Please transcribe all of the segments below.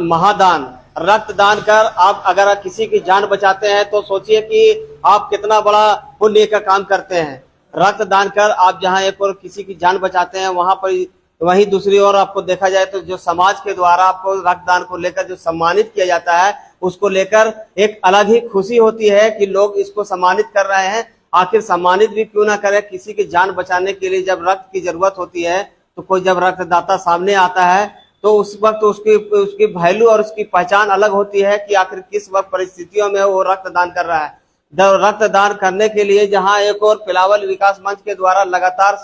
महादान रक्तदान कर आप अगर किसी की जान बचाते हैं तो सोचिए कि आप कितना बड़ा पुण्य का काम करते हैं। रक्तदान कर आप जहां एक और किसी की जान बचाते हैं वहां पर वहीं दूसरी ओर आपको देखा जाए तो जो समाज के द्वारा आपको रक्तदान को लेकर जो सम्मानित किया जाता है उसको लेकर एक अलग ही खुशी होती है कि लोग इसको सम्मानित कर रहे हैं। आखिर सम्मानित भी क्यों ना करें, किसी की जान बचाने के लिए जब रक्त की जरूरत होती है तो कोई जब रक्तदाता सामने आता है तो उस वक्त उसकी वैल्यू और उसकी पहचान अलग होती है कि आखिर किस वक्त परिस्थितियों में वो रक्तदान कर रहा है। रक्तदान करने के लिए जहां एक और पिलावल विकास मंच के द्वारा लगातार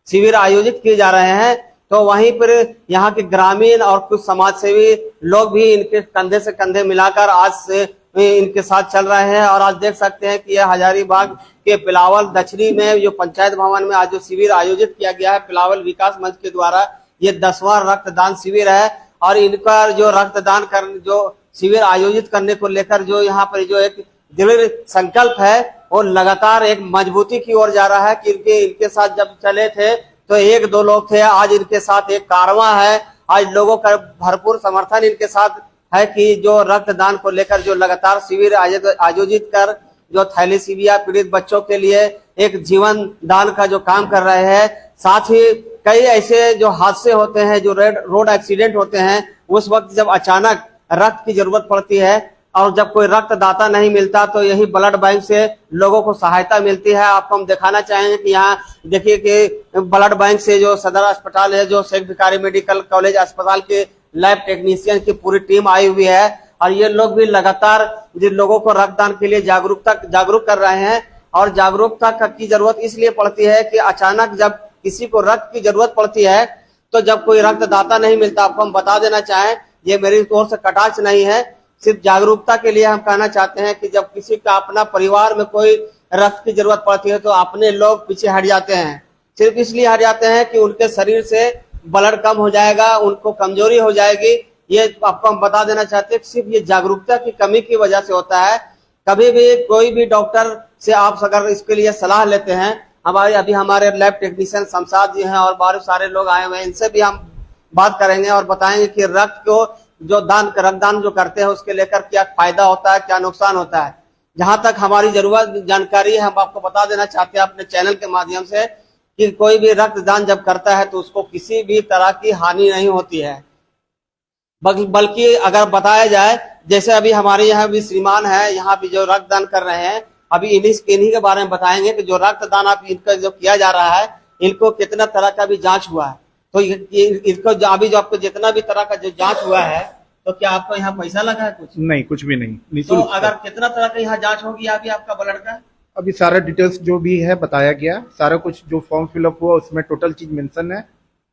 शिविर आयोजित किए जा रहे हैं तो वहीं पर यहाँ के ग्रामीण और कुछ समाजसेवी लोग भी इनके कंधे से कंधे मिलाकर आज से इनके साथ चल रहे हैं। और आज देख सकते हैं कि यह हजारीबाग के पिलावल दक्षिणी में जो पंचायत भवन में आज जो शिविर आयोजित किया गया है पिलावल विकास मंच के द्वारा, ये 10वां रक्तदान शिविर है। और इनका जो रक्तदान कर जो शिविर आयोजित करने को लेकर जो यहाँ पर जो एक दृढ़ संकल्प है वो लगातार एक मजबूती की ओर जा रहा है कि इनके साथ जब चले थे तो 1-2 लोग थे, आज इनके साथ एक कारवां है। आज लोगों का भरपूर समर्थन इनके साथ है कि जो रक्तदान को लेकर जो लगातार शिविर आयोजित कर जो थैलेसीमिया पीड़ित बच्चों के लिए एक जीवन दान का जो काम कर रहे हैं। साथ ही कई ऐसे जो हादसे होते हैं, जो रोड एक्सीडेंट होते हैं, उस वक्त जब अचानक रक्त की जरूरत पड़ती है और जब कोई रक्तदाता नहीं मिलता तो यही ब्लड बैंक से लोगों को सहायता मिलती है। आपको हम दिखाना चाहेंगे कि यहाँ देखिए कि ब्लड बैंक से जो सदर अस्पताल है, जो शेख भिखारी मेडिकल कॉलेज अस्पताल के लैब टेक्नीशियन की पूरी टीम आई हुई है और ये लोग भी लगातार जिन लोगों को रक्तदान के लिए जागरूक कर रहे हैं। और जागरूकता की जरूरत इसलिए पड़ती है कि अचानक जब किसी को रक्त की जरूरत पड़ती है तो जब कोई रक्तदाता नहीं मिलता, आपको हम बता देना चाहें ये मेरी ओर से कटाक्ष नहीं है, सिर्फ जागरूकता के लिए हम कहना चाहते हैं कि जब किसी का अपना परिवार में कोई रक्त की जरूरत पड़ती है तो अपने लोग पीछे हट जाते हैं। सिर्फ इसलिए हट जाते हैं कि उनके शरीर से ब्लड कम हो जाएगा, उनको कमजोरी हो जाएगी। ये आपको हम बता देना चाहते हैं सिर्फ ये जागरूकता की कमी की वजह से होता है। कभी भी कोई भी डॉक्टर से आप अगर इसके लिए सलाह लेते हैं, हमारे लैब टेक्नीशियन शमशाद जी हैं और बहुत सारे लोग आए हुए हैं, इनसे भी हम बात करेंगे और बताएंगे कि रक्त को जो रक्तदान जो करते हैं उसके लेकर क्या फायदा होता है, क्या नुकसान होता है। जहां तक हमारी जरूरत जानकारी है हम आपको बता देना चाहते हैं अपने चैनल के माध्यम से कि कोई भी रक्तदान जब करता है तो उसको किसी भी तरह की हानि नहीं होती है, बल्कि अगर बताया जाए जैसे अभी हमारे यहाँ भी श्रीमान है, यहाँ भी जो रक्तदान कर रहे हैं, अभी इन्हीं के बारे में बताएंगे कि जो रक्तदान आप इनका जो किया जा रहा है इनको कितना तरह का भी जांच हुआ है। तो इसको अभी जो आपको जितना भी तरह का जो जांच हुआ है तो क्या आपको यहाँ पैसा लगा है? कुछ नहीं, कुछ भी नहीं। तो अगर कितना तरह का यहाँ जांच होगी अभी आपका ब्लड का? अभी सारा डिटेल्स जो भी है बताया गया, सारा कुछ जो फॉर्म फिलअप हुआ उसमें टोटल चीज मेंशन है।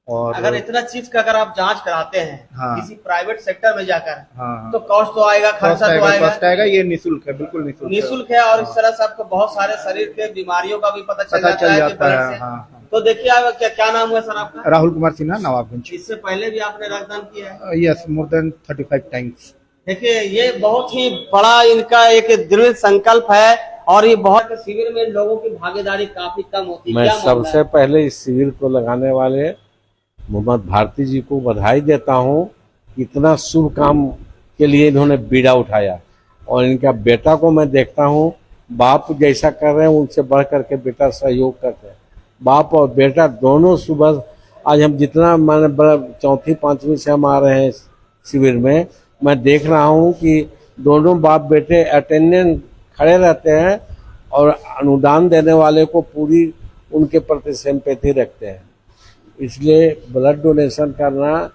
और अगर इतना चीज का अगर आप जांच कराते हैं हाँ, किसी प्राइवेट सेक्टर में जाकर हाँ, तो कॉस्ट तो आएगा, खर्चा तो आएगा। ये निःशुल्क है, बिल्कुल निःशुल्क है। और इस तरह से आपको बहुत सारे शरीर के बीमारियों का भी पता चल जाता है। तो देखिए आप क्या नाम हुआ सर आपका? राहुल कुमार सिन्हा, नवाबगंज। इससे पहले भी आपने रक्तदान किया है? Yes, more than 35 times. देखिए ये बहुत ही बड़ा इनका एक दृढ़ संकल्प है और ये बहुत शिविर में लोगों की भागीदारी काफी कम होती है। मैं सबसे पहले इस शिविर को लगाने वाले मोहम्मद भारती जी को बधाई देता हूँ। इतना शुभ काम के लिए इन्होंने बीड़ा उठाया और इनका बेटा को मैं देखता हूँ बाप जैसा कर रहे हैं उनसे बढ़ करके बेटा सहयोग करते हैं। बाप और बेटा दोनों सुबह, आज हम जितना मैंने 4वीं 5वीं से हम आ रहे हैं शिविर में, मैं देख रहा हूँ कि दोनों बाप बेटे अटेंडेंट खड़े रहते हैं और अनुदान देने वाले को पूरी उनके प्रति सिंपैथी रखते हैं। इसलिए ब्लड डोनेशन करना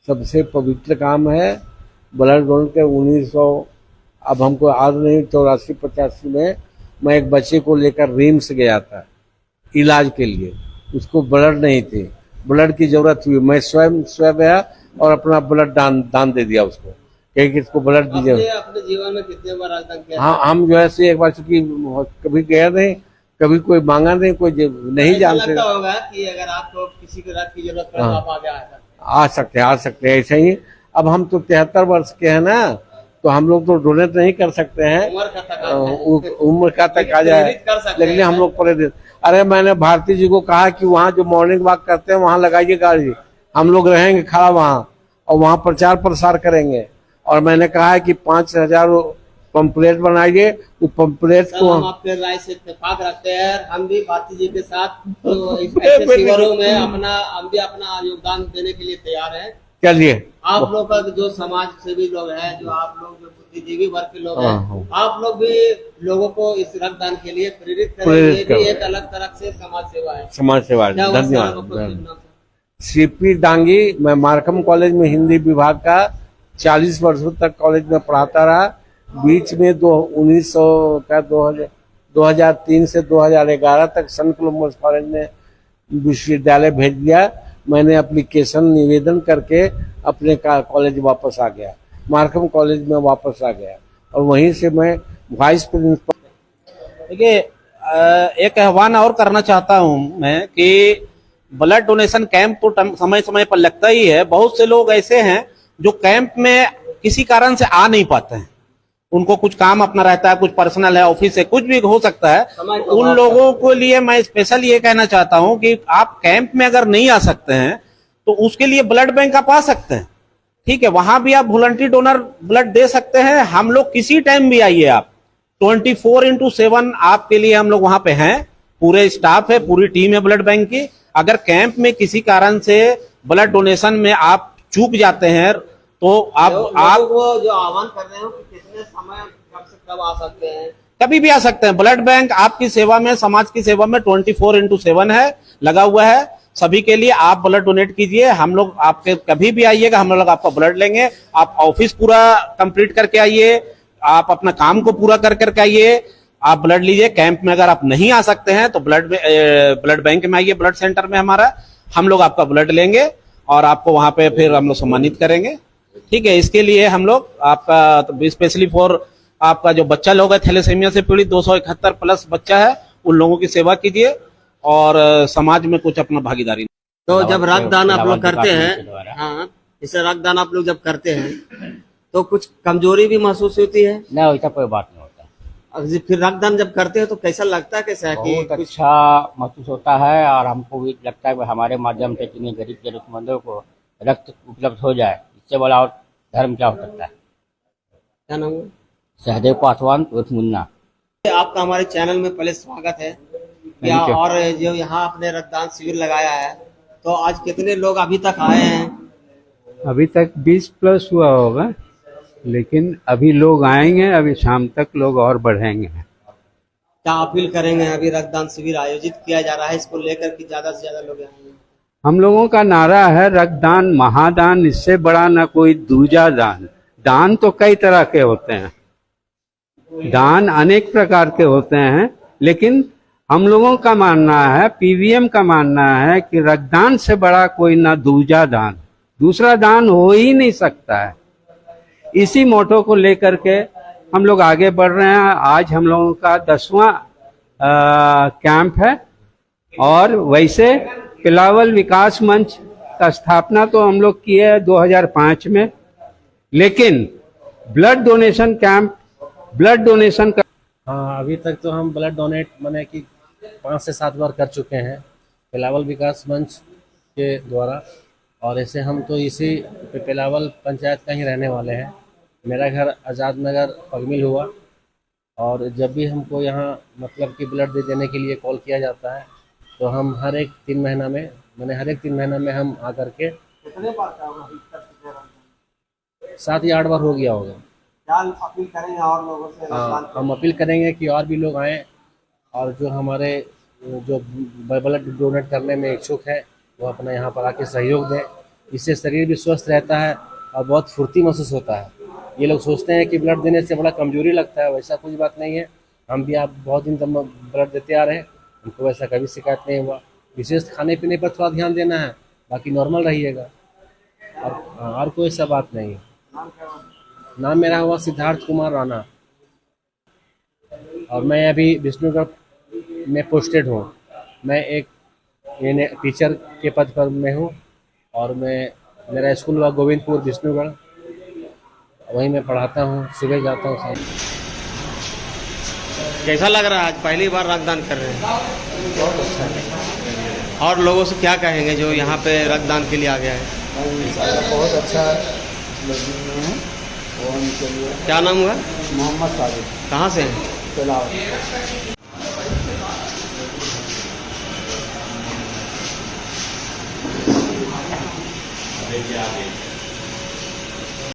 सबसे पवित्र काम है। ब्लड डोनेट के 1900 अब हमको याद नहीं 84-85 में मैं एक बच्चे को लेकर रिम्स गया था इलाज के लिए, उसको ब्लड नहीं थी, ब्लड की जरूरत हुई, मैं स्वयं गया और अपना ब्लड दान दे दिया उसको, कहीं इसको ब्लड दीजिए। अपने जीवन में कितने बार रक्तदान किया? हाँ, हम जो है एक बार चूंकि कभी गया नहीं, कभी कोई मांगा नहीं, कोई नहीं जानते होगा कि अगर आपको किसी को रक्त की जरूरत पड़े तो आप आगे आ सकते हैं ऐसे ही। अब हम तो 73 वर्ष के हैं ना, तो हम लोग तो डोनेट नहीं कर सकते हैं, उम्र का तक आ जाए, लेकिन हम लोग प्रेरित। अरे मैंने भारती जी को कहा कि वहाँ जो मॉर्निंग वॉक करते हैं वहाँ लगाइए गाड़ी, हम लोग रहेंगे खड़ा वहाँ, और वहां प्रचार प्रसार करेंगे। और मैंने कहा है कि 5000 पंपलेट बनाइए, वो पंपलेट सर, को हम आपके राय से इत्तेफाक रखते हैं। हम भी भारती जी के साथ तो इस ऐसे शिविरों में हम भी अपना योगदान देने के लिए तैयार हैं। चलिए। आप लोग का जो समाज सेवी लोग हैं, जो आप लोग जो बुद्धिजीवी वर्ग के लोग हैं, हाँ। आप लोग भी लोगों को इस रक्तदान के लिए प्रेरित करें। ये भी एक अलग तरह से समाज सेवा है। समाज सेवा। क्या हुआ सर, धन्यवाद। आपको शुभ नाम सर? सीपी डांगी, मैं मार्कम कॉलेज में हिंदी विभाग का 40 वर्षों तक कॉलेज में पढ़ाता रहा। बीच में 2003 से 2011 तक संत कोलंबस कॉलेज में विश्वविद्यालय भेज दिया। मैंने एप्लीकेशन निवेदन करके अपने कॉलेज वापस आ गया, मार्कम कॉलेज में वापस आ गया और वहीं से मैं वाइस प्रिंसिपल। देखिए, एक आह्वान और करना चाहता हूं मैं कि ब्लड डोनेशन कैंप तो समय समय पर लगता ही है। बहुत से लोग ऐसे हैं जो कैंप में किसी कारण से आ नहीं पाते हैं, उनको कुछ काम अपना रहता है, कुछ पर्सनल है, ऑफिस है, कुछ भी हो सकता है। उन लोगों के लिए मैं स्पेशल ये कहना चाहता हूं कि आप कैंप में अगर नहीं आ सकते हैं तो उसके लिए ब्लड बैंक आप आ सकते हैं, ठीक है। वहां भी आप वॉलंटरी डोनर ब्लड दे सकते हैं। हम लोग किसी टाइम भी आइए, आप 24x7 आपके लिए हम लोग वहां पे हैं। पूरे स्टाफ है, पूरी टीम है ब्लड बैंक की। अगर कैंप में किसी कारण से ब्लड डोनेशन में आप चूक जाते हैं तो आप वो जो आह्वान कर रहे हो कि कितने समय कब से कब आ सकते हैं? कभी भी आ सकते हैं। ब्लड बैंक आपकी सेवा में, समाज की सेवा में 24x7 है, लगा हुआ है सभी के लिए। आप ब्लड डोनेट कीजिए, हम लोग आपके कभी भी आइएगा, हम लोग आपका ब्लड लेंगे। आप ऑफिस पूरा कंप्लीट करके आइए, आप अपना काम को पूरा करके आइए, आप ब्लड लीजिए। कैंप में अगर आप नहीं आ सकते हैं तो ब्लड बैंक में आइए, ब्लड सेंटर में हमारा, हम लोग आपका ब्लड लेंगे और आपको वहां पे फिर हम लोग सम्मानित करेंगे, ठीक है। इसके लिए हम लोग आपका स्पेशली फॉर आपका जो बच्चा लोग है थैलेसीमिया से पीड़ित 271 प्लस बच्चा है, उन लोगों की सेवा कीजिए और समाज में कुछ अपना भागीदारी। तो जब रक्तदान आप लोग करते हैं, हाँ, जैसे रक्तदान आप लोग जब करते हैं तो कुछ कमजोरी भी महसूस होती है? नहीं, वैसा कोई बात नहीं होता। फिर रक्तदान जब करते हैं तो कैसा लगता है, कैसा है कि बहुत अच्छा महसूस होता है और हमको भी लगता है कि हमारे माध्यम से इतने गरीब जरूरतमंदों को रक्त उपलब्ध हो जाए, इससे बड़ा और धर्म क्या हो सकता है। क्या नाम है? सहदेव पासवान उर्फ मुन्ना। आपका हमारे चैनल में पहले स्वागत है क्या। और जो यहाँ आपने रक्तदान शिविर लगाया है तो आज कितने लोग अभी तक आए हैं? अभी तक 20 प्लस हुआ होगा, लेकिन अभी लोग आएंगे, अभी शाम तक लोग और बढ़ेंगे। क्या अपील करेंगे? अभी रक्तदान शिविर आयोजित किया जा रहा है, इसको लेकर के ज्यादा से ज्यादा लोग आएंगे। हम लोगों का नारा है रक्तदान महादान, इससे बड़ा ना कोई दूजा दान। दान तो कई तरह के होते हैं, दान अनेक प्रकार के होते हैं, लेकिन हम लोगों का मानना है, पीवीएम का मानना है कि रक्तदान से बड़ा कोई ना दूजा दान, दूसरा दान हो ही नहीं सकता है। इसी मोटो को लेकर के हम लोग आगे बढ़ रहे हैं। आज हम लोगों का 10वां कैंप है और वैसे पिलावल विकास मंच का स्थापना तो हम लोग किए 2005 में, लेकिन blood donation camp, blood donation का हाँ, अभी तक तो हम ब्लड डोनेट माने कि 5 से 7 बार कर चुके हैं पिलावल विकास मंच के द्वारा। और ऐसे हम तो इसी पिलावल पंचायत का ही रहने वाले हैं। मेरा घर आज़ाद नगर पगमिल हुआ और जब भी हमको यहाँ मतलब कि ब्लड दे देने के लिए कॉल किया जाता है तो हम हर एक 3 महीना में हम आकर के 7 या 8 बार हो गया होगा। अपील करेंगे और लोगों से? हाँ, हम अपील करेंगे कि और भी लोग आएँ और जो हमारे जो ब्लड डोनेट करने में इच्छुक है वो अपना यहाँ पर आके सहयोग दें। इससे शरीर भी स्वस्थ रहता है और बहुत फुर्ती महसूस होता है। ये लोग सोचते हैं कि ब्लड देने से बड़ा कमजोरी लगता है, वैसा कुछ बात नहीं है। हम भी आप बहुत दिन तक ब्लड देते आ रहे हैं, हमको वैसा कभी शिकायत नहीं हुआ। विशेष खाने पीने पर थोड़ा ध्यान देना है, बाकी नॉर्मल रहिएगा और कोई ऐसा बात नहीं है। नाम मेरा हुआ सिद्धार्थ कुमार राणा और मैं अभी विष्णुगढ़ में पोस्टेड हूँ। मैं एक टीचर के पद पर मैं हूँ और मेरा स्कूल हुआ गोविंदपुर विष्णुगढ़, वहीं मैं पढ़ाता हूँ, सुबह जाता हूँ शाम। कैसा लग रहा है? आज पहली बार रक्तदान कर रहे हैं। और लोगों से क्या कहेंगे जो यहाँ पे रक्तदान के लिए आ गया है? बहुत अच्छा लड़की है वो उनके लिए। क्या नाम हुआ? मोहम्मद साबिर कहाँ से हैं? तेलावत।